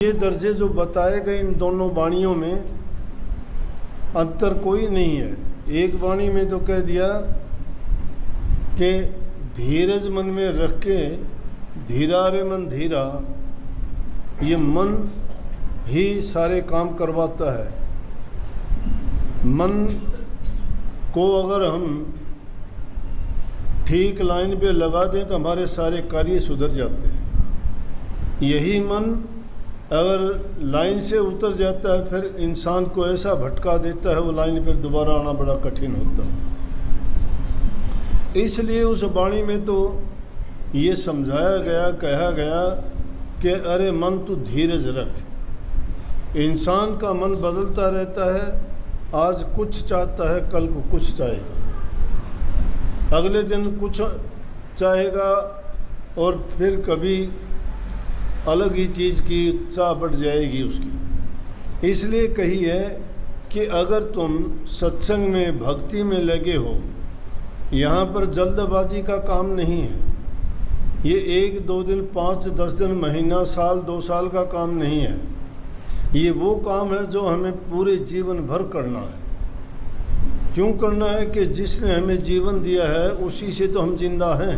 ये दर्जे जो बताए गए इन दोनों वाणियों में अंतर कोई नहीं है। एक वाणी में तो कह दिया कि धीरज मन में रख के धीरा रे मन धीरा, ये मन ही सारे काम करवाता है। मन को अगर हम ठीक लाइन पे लगा दें तो हमारे सारे कार्य सुधर जाते हैं। यही मन अगर लाइन से उतर जाता है फिर इंसान को ऐसा भटका देता है, वो लाइन पर दोबारा आना बड़ा कठिन होता है। इसलिए उस वाणी में तो ये समझाया गया, कहा गया कि अरे मन तू धीरज रख। इंसान का मन बदलता रहता है, आज कुछ चाहता है कल को कुछ चाहेगा, अगले दिन कुछ चाहेगा और फिर कभी अलग ही चीज़ की चाह बढ़ जाएगी उसकी। इसलिए कही है कि अगर तुम सत्संग में भक्ति में लगे हो, यहाँ पर जल्दबाजी का काम नहीं है। ये 1-2 दिन 5-10 दिन महीना साल 2 साल का काम नहीं है। ये वो काम है जो हमें पूरे जीवन भर करना है। क्यों करना है कि जिसने हमें जीवन दिया है उसी से तो हम जिंदा हैं।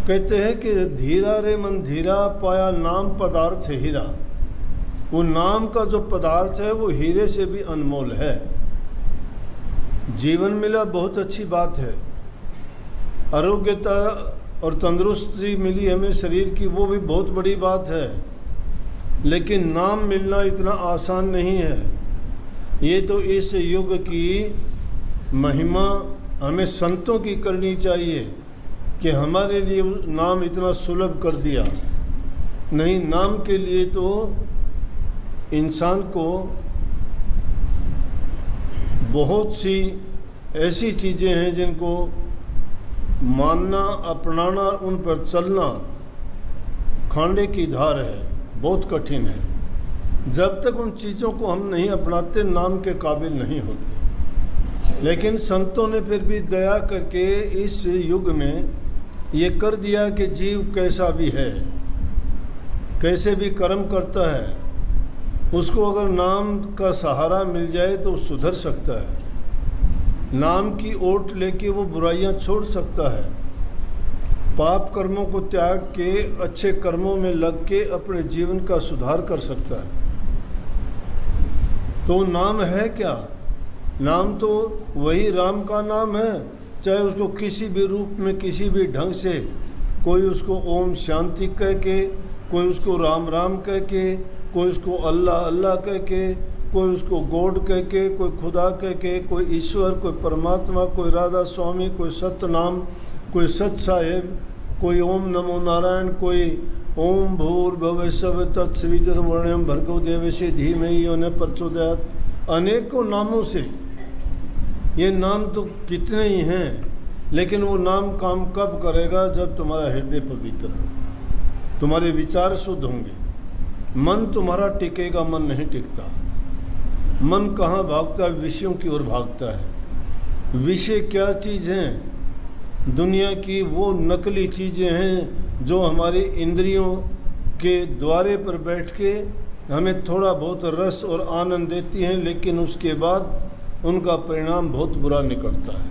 कहते हैं कि धीरा रे मन धीरा, पाया नाम पदार्थ हीरा। वो नाम का जो पदार्थ है वो हीरे से भी अनमोल है। जीवन मिला बहुत अच्छी बात है, आरोग्यता और तंदुरुस्ती मिली हमें शरीर की, वो भी बहुत बड़ी बात है। लेकिन नाम मिलना इतना आसान नहीं है। ये तो इस युग की महिमा हमें संतों की करनी चाहिए कि हमारे लिए नाम इतना सुलभ कर दिया। नहीं, नाम के लिए तो इंसान को बहुत सी ऐसी चीज़ें हैं जिनको मानना, अपनाना, उन पर चलना खांडे की धार है, बहुत कठिन है। जब तक उन चीज़ों को हम नहीं अपनाते नाम के काबिल नहीं होते। लेकिन संतों ने फिर भी दया करके इस युग में ये कर दिया कि जीव कैसा भी है, कैसे भी कर्म करता है, उसको अगर नाम का सहारा मिल जाए तो सुधर सकता है। नाम की ओट लेके वो बुराइयां छोड़ सकता है। पाप कर्मों को त्याग के अच्छे कर्मों में लग के अपने जीवन का सुधार कर सकता है। तो नाम है क्या? नाम तो वही राम का नाम है, चाहे उसको किसी भी रूप में किसी भी ढंग से, कोई उसको ओम शांति कह के, कोई उसको राम राम कह के, कोई उसको अल्लाह अल्लाह कह के, कोई उसको गॉड कह के, कोई खुदा कह के, कोई ईश्वर, कोई परमात्मा, कोई राधा स्वामी, कोई सतनाम, कोई सत साहेब, कोई ओम नमो नारायण, कोई ओम भूर्भुवः स्वः तत्सवितुर्वरेण्यं भर्गो देवस्य धीमहि यो न प्रचोदयात्। अनेकों नामों से, ये नाम तो कितने ही हैं, लेकिन वो नाम काम कब करेगा? जब तुम्हारा हृदय पवित्र हो, तुम्हारे विचार शुद्ध होंगे, मन तुम्हारा टिकेगा। मन नहीं टिकता। मन कहाँ भागता है? विषयों की ओर भागता है। विषय क्या चीज़ हैं? दुनिया की वो नकली चीज़ें हैं जो हमारी इंद्रियों के द्वारे पर बैठ के हमें थोड़ा बहुत रस और आनंद देती हैं, लेकिन उसके बाद उनका परिणाम बहुत बुरा निकलता है।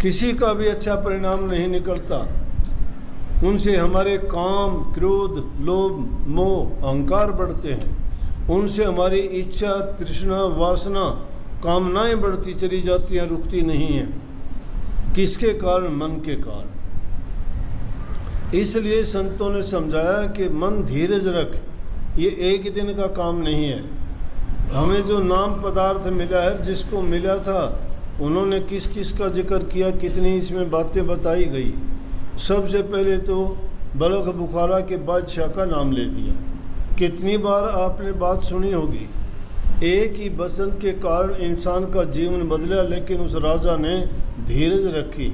किसी का भी अच्छा परिणाम नहीं निकलता। उनसे हमारे काम, क्रोध, लोभ, मोह, अहंकार बढ़ते हैं। उनसे हमारी इच्छा, तृष्णा, वासना, कामनाएं बढ़ती चली जाती हैं, रुकती नहीं हैं। किसके कारण? मन के कारण। इसलिए संतों ने समझाया कि मन धीरज रख, ये एक दिन का काम नहीं है। हमें जो नाम पदार्थ मिला है, जिसको मिला था, उन्होंने किस किस का जिक्र किया, कितनी इसमें बातें बताई गई। सबसे पहले तो बलख बुखारा के बादशाह का नाम ले दिया। कितनी बार आपने बात सुनी होगी, एक ही वचन के कारण इंसान का जीवन बदला, लेकिन उस राजा ने धीरज रखी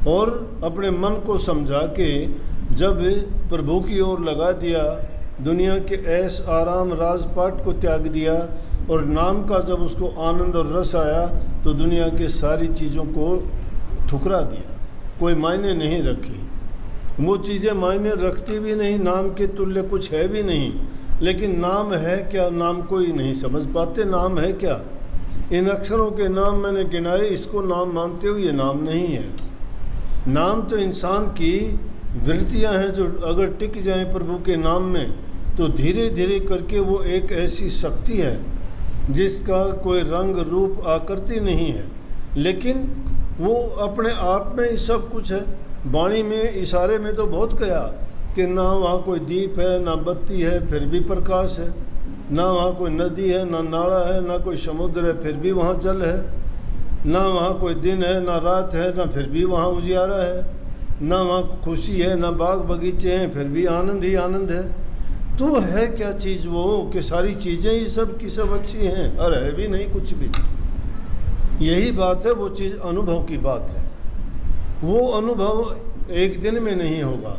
और अपने मन को समझा के जब प्रभु की ओर लगा दिया, दुनिया के ऐश आराम राजपाट को त्याग दिया और नाम का जब उसको आनंद और रस आया तो दुनिया के सारी चीज़ों को ठुकरा दिया, कोई मायने नहीं रखी। वो चीज़ें मायने रखती भी नहीं, नाम के तुल्य कुछ है भी नहीं। लेकिन नाम है क्या, नाम कोई नहीं समझ पाते नाम है क्या। इन अक्षरों के नाम मैंने गिनाए, इसको नाम मानते हो, ये नाम नहीं है। नाम तो इंसान की वृत्तियां हैं जो अगर टिक जाएं प्रभु के नाम में तो धीरे धीरे करके वो एक ऐसी शक्ति है जिसका कोई रंग रूप आकृति नहीं है, लेकिन वो अपने आप में ही सब कुछ है। वाणी में इशारे में तो बहुत कहा कि ना वहाँ कोई दीप है, ना बत्ती है, फिर भी प्रकाश है, ना वहाँ कोई नदी है, ना नाला है, ना कोई समुद्र है, फिर भी वहाँ जल है, ना वहाँ कोई दिन है, ना रात है, ना फिर भी वहाँ उजियारा है, ना वहाँ खुशी है, ना बाग बगीचे हैं, फिर भी आनंद ही आनंद है। तो है क्या चीज़ वो कि सारी चीज़ें ही सब की सब अच्छी हैं, और है भी नहीं कुछ भी। यही बात है, वो चीज़ अनुभव की बात है। वो अनुभव एक दिन में नहीं होगा,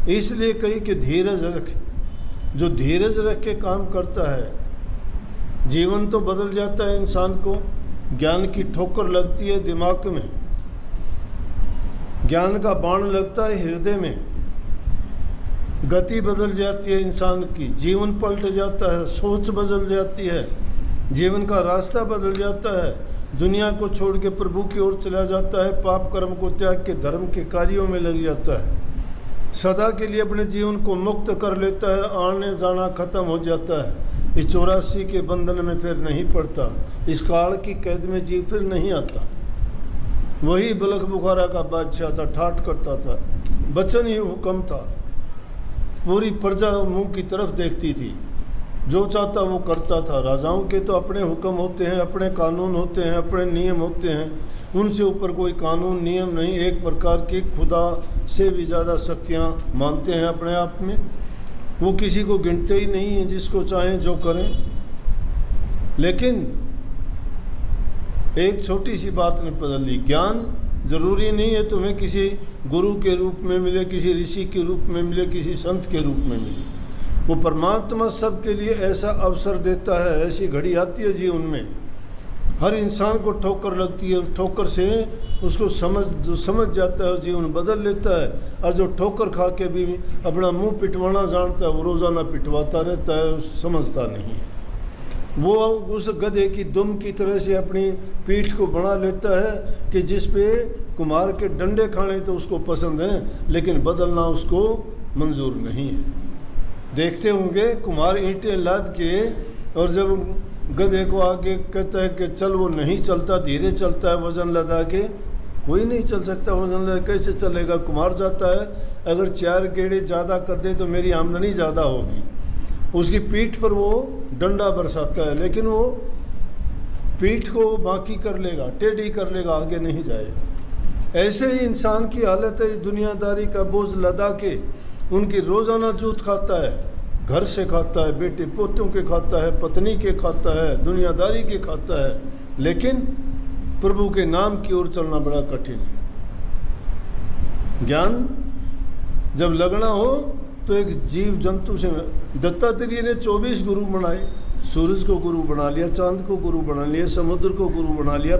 इसलिए कही कि धीरज रख। जो धीरज रख के काम करता है जीवन तो बदल जाता है इंसान को। ज्ञान की ठोकर लगती है दिमाग में, ज्ञान का बाण लगता है हृदय में, गति बदल जाती है इंसान की, जीवन पलट जाता है, सोच बदल जाती है, जीवन का रास्ता बदल जाता है, दुनिया को छोड़ के प्रभु की ओर चला जाता है, पाप कर्म को त्याग के धर्म के कार्यों में लग जाता है, सदा के लिए अपने जीवन को मुक्त कर लेता है, आने जाना खत्म हो जाता है, इस 84 के बंधन में फिर नहीं पड़ता, इस काल की कैद में जी फिर नहीं आता। वही बलख बुखारा का बादशाह था, ठाठ करता था, वचन ही हुक्म था, पूरी प्रजा मुंह की तरफ देखती थी, जो चाहता वो करता था। राजाओं के तो अपने हुक्म होते हैं, अपने कानून होते हैं, अपने नियम होते हैं, उनसे ऊपर कोई कानून नियम नहीं। एक प्रकार की खुदा से भी ज़्यादा शक्तियाँ मानते हैं अपने आप में। वो किसी को गिनते ही नहीं हैं, जिसको चाहें जो करें। लेकिन एक छोटी सी बात ने बदल ली, ज्ञान जरूरी नहीं है तुम्हें किसी गुरु के रूप में मिले, किसी ऋषि के रूप में मिले, किसी संत के रूप में मिले। वो परमात्मा सबके लिए ऐसा अवसर देता है, ऐसी घड़ी आती है जीवन में, हर इंसान को ठोकर लगती है, उस ठोकर से उसको जो समझ जाता है जीवन बदल लेता है। और जो ठोकर खा के भी अपना मुंह पिटवाना जानता है वो रोज़ाना पिटवाता रहता है, समझता नहीं है। वो उस गधे की दुम की तरह से अपनी पीठ को बना लेता है कि जिस पे कुम्हार के डंडे खाने तो उसको पसंद हैं, लेकिन बदलना उसको मंजूर नहीं है। देखते होंगे कुम्हार ईंटें लाद के, और जब गधे को आगे कहता है कि चल, वो नहीं चलता, धीरे चलता है वजन लदा के। कोई नहीं चल सकता वजन लदा, कैसे चलेगा। कुम्हार जाता है, अगर 4 गेड़े ज़्यादा कर दे तो मेरी आमदनी ज़्यादा होगी। उसकी पीठ पर वो डंडा बरसाता है, लेकिन वो पीठ को बाकी कर लेगा, टेढ़ी कर लेगा, आगे नहीं जाएगा। ऐसे ही इंसान की हालत है, दुनियादारी का बोझ लदा के उनकी रोज़ाना जूत खाता है, घर से खाता है, बेटे पोतों के खाता है, पत्नी के खाता है, दुनियादारी के खाता है, लेकिन प्रभु के नाम की ओर चलना बड़ा कठिन है। ज्ञान जब लगना हो तो एक जीव जंतु से। दत्तात्रेय ने 24 गुरु बनाए, सूरज को गुरु बना लिया, चांद को गुरु बना लिया, समुद्र को गुरु बना लिया,